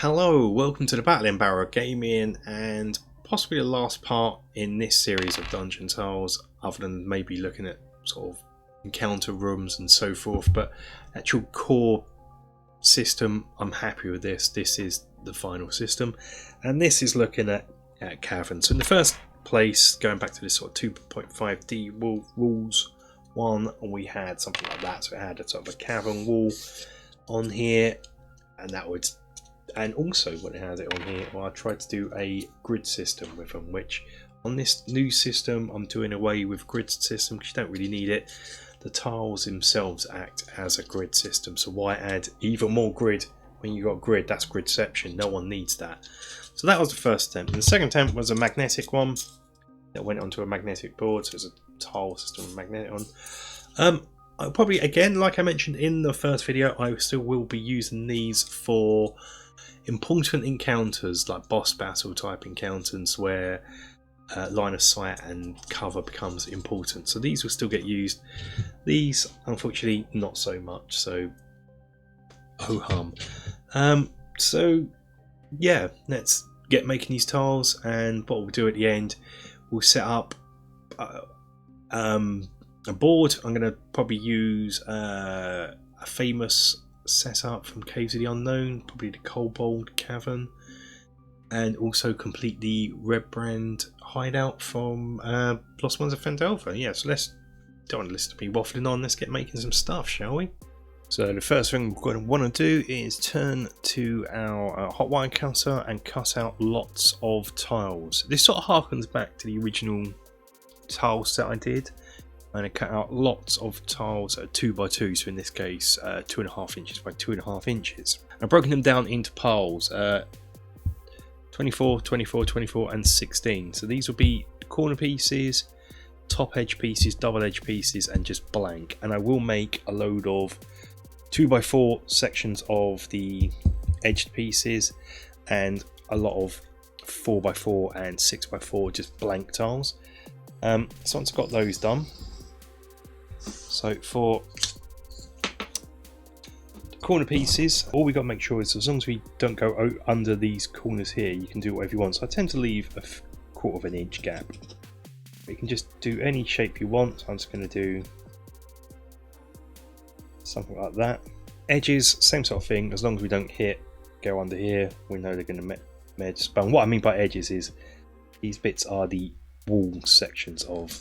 Hello, welcome to the Battle in Barrow Gaming, and possibly the last part in this series of Dungeon Tiles, other than maybe looking at sort of encounter rooms and so forth. But actual core system, I'm happy with this. This is the final system, and this is looking at caverns. So in the first place, going back to this sort of 2.5D rules one, we had something like that. So it had a sort of a cavern wall on here, and that would. And also when it has it on here, well, I tried to do a grid system with them, which on this new system I'm doing away with grid system because you don't really need it. The tiles themselves act as a grid system, so why add even more grid when you got grid? That's gridception, no one needs that. So that was the first attempt. And the second attempt was a magnetic one that went onto a magnetic board, so it's a tile system with magnetic on. I'll probably, again, like I mentioned in the first video, I still will be using these for important encounters like boss battle type encounters where line of sight and cover becomes important. So these will still get used. These, unfortunately, not so much. So, ho hum. So, yeah, let's get making these tiles. And what we'll do at the end, we'll set up a board. I'm going to probably use a famous setup from Caves of the Unknown, probably the Kobold Cavern, and also complete the Redbrand hideout from Lost Ones of Phandelver. Yeah, so don't want to listen to me waffling on, let's get making some stuff, shall we? So the first thing we're going to want to do is turn to our hotwire cutter and cut out lots of tiles. This sort of harkens back to the original tile set I did. And I cut out lots of tiles at 2x2, so in this case 2.5 inches by 2.5 inches. I've broken them down into piles, 24, 24, 24 and 16. So these will be corner pieces, top edge pieces, double edge pieces and just blank. And I will make a load of 2x4 sections of the edged pieces and a lot of 4x4 and 6x4 just blank tiles. So once I've got those done, so for the corner pieces, all we got to make sure is as long as we don't go under these corners here, you can do whatever you want. So I tend to leave a quarter of an inch gap. But you can just do any shape you want. So I'm just going to do something like that. Edges, same sort of thing. As long as we don't go under here, we know they're going to merge. But what I mean by edges is these bits are the wall sections of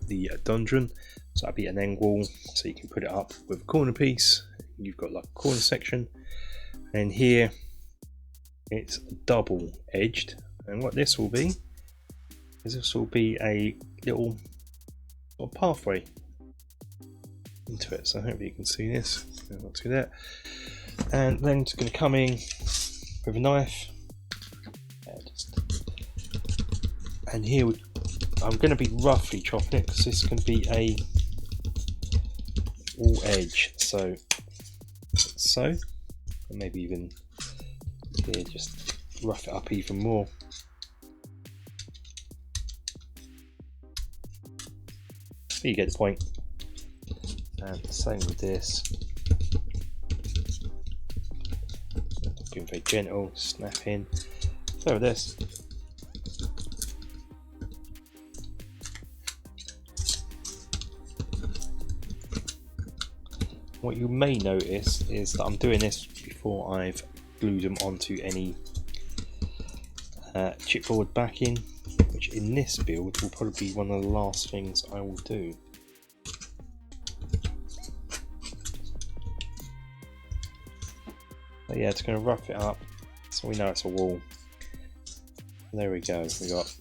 the dungeon. So that'd be an end wall, so you can put it up with a corner piece. You've got like a corner section, and here it's double edged. And what this will be is this will be a little pathway into it. So hopefully you can see this. Not see that. And then it's going to come in with a knife, and here I'm going to be roughly chopping it because this is going to be a all edge, so and maybe even here, just rough it up even more. So you get the point. And same with this, being very gentle, snap in. So with this, what you may notice is that I'm doing this before I've glued them onto any chipboard backing, which in this build will probably be one of the last things I will do. So yeah, it's going to rough it up so we know it's a wall. There we go, we got.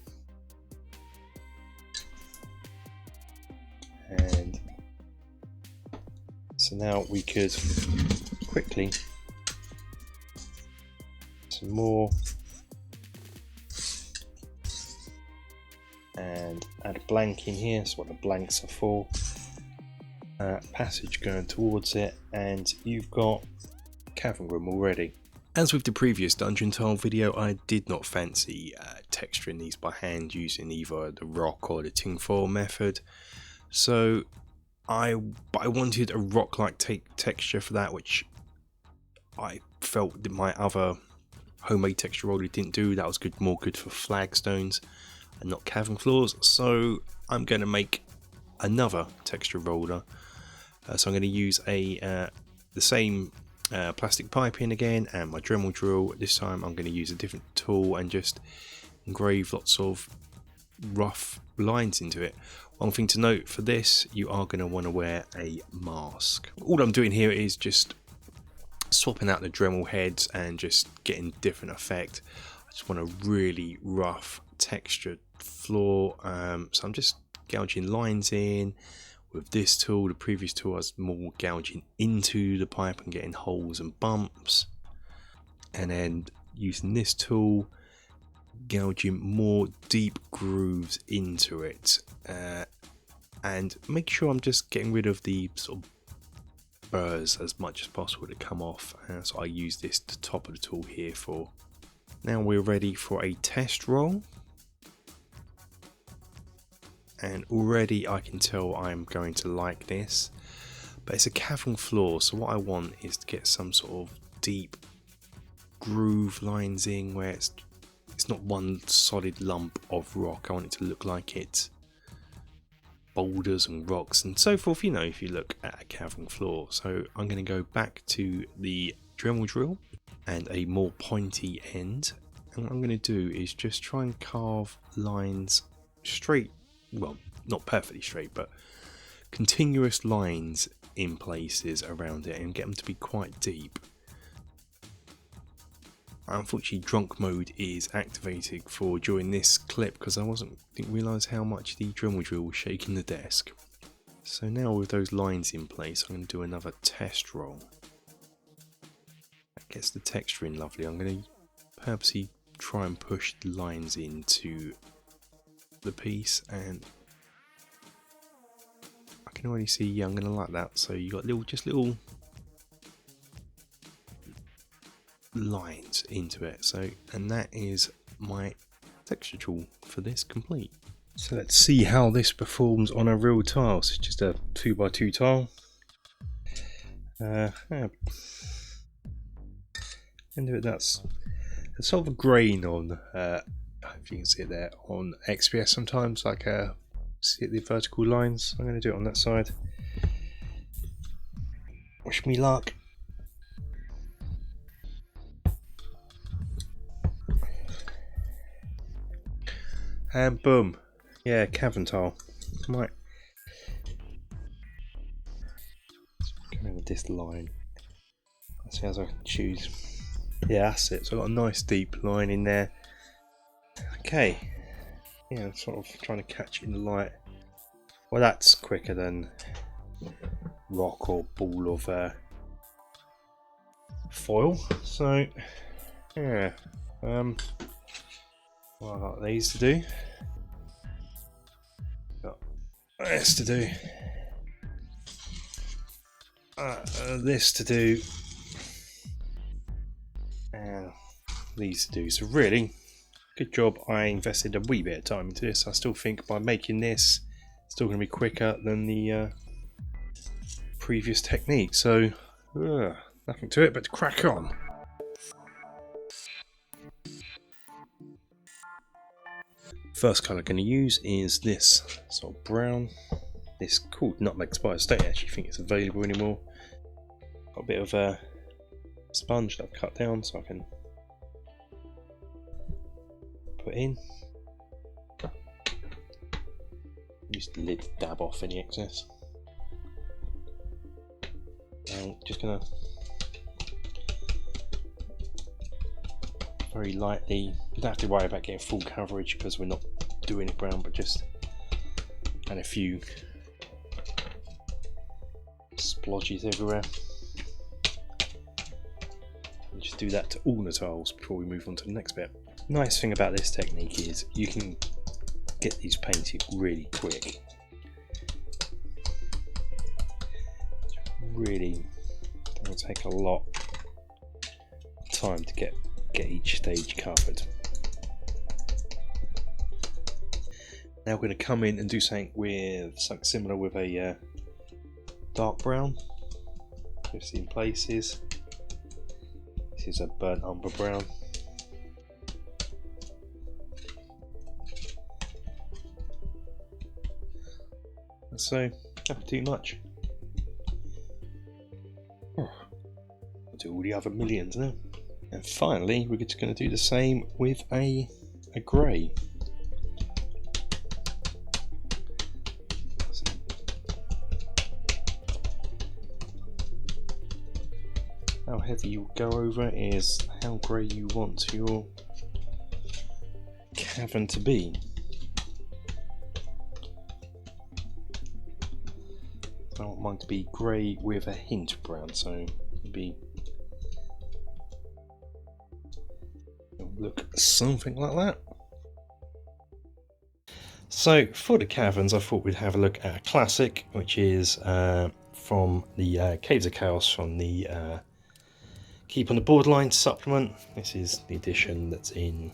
And so now we could quickly some more and add a blank in here. So what the blanks are for. Passage going towards it, and you've got cavern room already. As with the previous dungeon tile video, I did not fancy texturing these by hand using either the rock or the tinfoil method. So I wanted a rock-like texture for that, which I felt that my other homemade texture roller didn't do. That was good, more good for flagstones and not cavern floors. So I'm going to make another texture roller. So I'm going to use the same plastic piping again and my Dremel drill. This time I'm going to use a different tool and just engrave lots of rough lines into it. One thing to note for this, you are going to want to wear a mask. All I'm doing here is just swapping out the Dremel heads and just getting different effect. I just want a really rough textured floor, so I'm just gouging lines in with this tool. The previous tool I was more gouging into the pipe and getting holes and bumps, and then using this tool gouging more deep grooves into it, and make sure I'm just getting rid of the sort of burrs as much as possible to come off. So I use this the top of the tool here for. Now we're ready for a test roll, and already I can tell I'm going to like this, but it's a cavern floor, so what I want is to get some sort of deep groove lines in where it's not one solid lump of rock. I want it to look like it's boulders and rocks and so forth, you know, if you look at a cavern floor. So I'm going to go back to the Dremel drill and a more pointy end, and what I'm going to do is just try and carve lines straight, well, not perfectly straight, but continuous lines in places around it and get them to be quite deep. Unfortunately, drunk mode is activated for during this clip because I didn't realise how much the Dremel drill was shaking the desk. So now with those lines in place, I'm going to do another test roll. That gets the texture in lovely. I'm going to purposely try and push the lines into the piece, and I can already see, yeah, I'm going to like that. So you got little lines into it. So, and that is my texture tool for this complete. So let's see how this performs on a real tile. So it's just a 2x2 tile. And that's a sort of a grain on, if you can see it there, on XPS sometimes, like see the vertical lines. I'm going to do it on that side. Wish me luck. And boom, yeah, cavern tile. Right, going with this line. Let's see as I choose. Yeah, that's it. So I've got a nice deep line in there. Okay, yeah, I'm sort of trying to catch it in the light. Well, that's quicker than rock or ball of foil. So yeah, well, I've got these to do. Got this to do. This to do. And these to do. So really, good job I invested a wee bit of time into this. I still think by making this, it's still going to be quicker than the previous technique. So nothing to it but to crack on. First colour I'm going to use is this sort of brown. This called Nutmeg Spice. I don't actually think it's available anymore. Got a bit of a sponge that I've cut down so I can put in. Use the lid to dab off any excess. And just gonna very lightly, you don't have to worry about getting full coverage because we're not doing it brown, but just add a few splodges everywhere. And just do that to all the tiles before we move on to the next bit. Nice thing about this technique is you can get these painted really quick. Really will take a lot of time to get each stage covered. Now we're going to come in and do something similar with a dark brown. Just in places. This is a burnt umber brown. so nothing too much. I'll do all the other millions now. And finally, we're just going to do the same with a grey. How heavy you go over is how grey you want your cavern to be. I want mine to be grey with a hint of brown, so maybe it'll look something like that. So for the caverns, I thought we'd have a look at a classic, which is from the Caves of Chaos from the Keep on the Borderline supplement. This is the edition that's in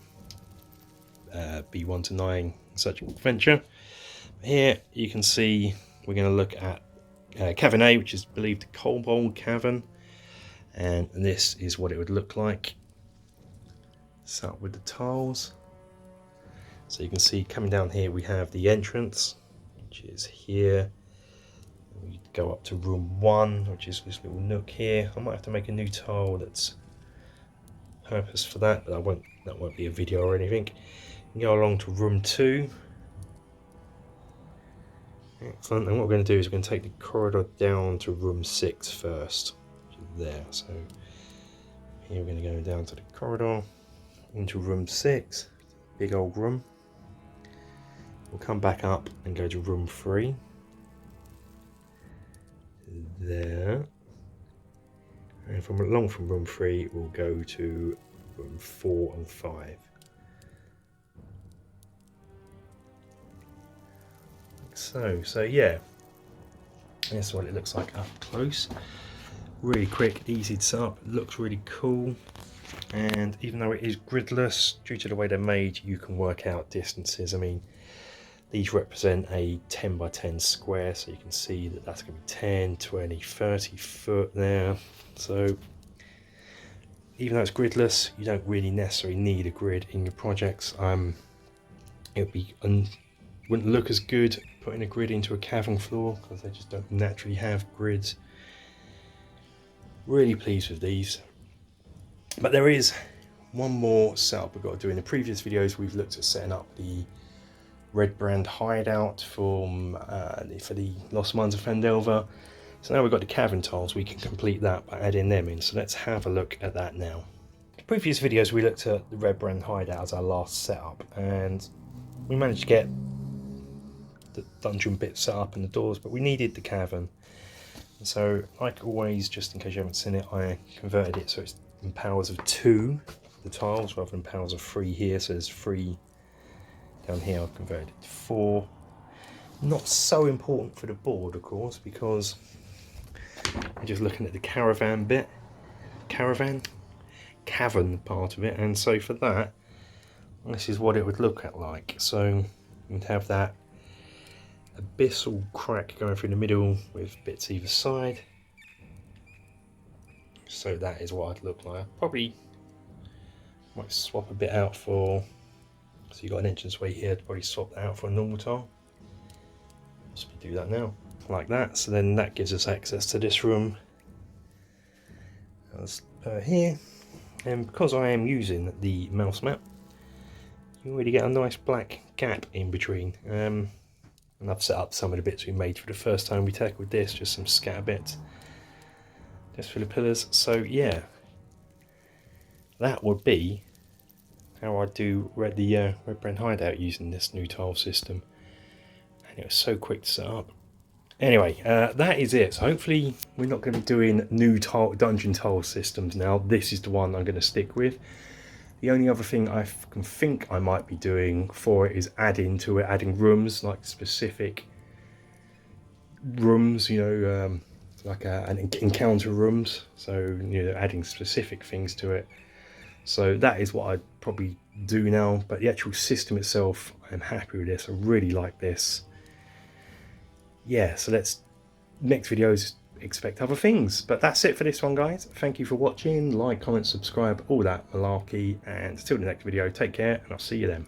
B1 to 9 Searching Adventure. Here you can see we're going to look at Cavern A, which is believed a Kobold Cavern, and this is what it would look like. Start with the tiles. So you can see coming down here we have the entrance, which is here. We go up to room 1, which is this little nook here. I might have to make a new tile that's purpose for that, but that won't be a video or anything. You go along to room 2. Excellent. And what we're going to do is we're going to take the corridor down to room 6 first, which is there. So here we're going to go down to the corridor into room 6, big old room. We'll come back up and go to room 3. There, and from room 3 we'll go to room 4 and 5. Like so yeah, that's what it looks like up close. Really quick, easy to set up, looks really cool, and even though it is gridless, due to the way they're made, you can work out distances. I mean, these represent a 10 by 10 square, so you can see that that's going to be 10, 20, 30 foot there. So even though it's gridless, you don't really necessarily need a grid in your projects. It wouldn't look as good putting a grid into a cavern floor because they just don't naturally have grids. Really pleased with these. But there is one more setup we've got to do. In the previous videos, we've looked at setting up the Red Brand hideout for the Lost Mines of Phandelver. So now we've got the cavern tiles, we can complete that by adding them in. So let's have a look at that now. In previous videos we looked at the Red Brand hideout as our last setup, and we managed to get the dungeon bit set up and the doors, but we needed the cavern. And so, like always, just in case you haven't seen it, I converted it so it's in powers of 2, the tiles, rather than powers of 3 here. So there's 3 down here. I've converted it to 4. Not so important for the board, of course, because I'm just looking at the cavern part of it, and so for that, this is what it would look at like. So you'd have that abyssal crack going through the middle with bits either side. So that is what I'd look like. Probably might swap a bit out for, so you've got an entranceway here, to probably swap that out for a normal tile. Possibly do that now, like that. So then that gives us access to this room as per here. And because I am using the mouse map, you already get a nice black gap in between. And I've set up some of the bits we made for the first time we tackled this, just some scatter bits, just for the pillars. So yeah, that would be how I do the Red Brand hideout using this new tile system. And it was so quick to set up. Anyway, that is it. So hopefully we're not going to be doing new dungeon tile systems now. This is the one I'm going to stick with. The only other thing I can think I might be doing for it is adding rooms, like specific rooms, you know, like an encounter rooms. So, you know, adding specific things to it. So that is what I'd probably do now. But the actual system itself, I'm happy with this. I really like this. Yeah, so next videos expect other things. But that's it for this one, guys. Thank you for watching. Like, comment, subscribe, all that malarkey. And until the next video, take care, and I'll see you then.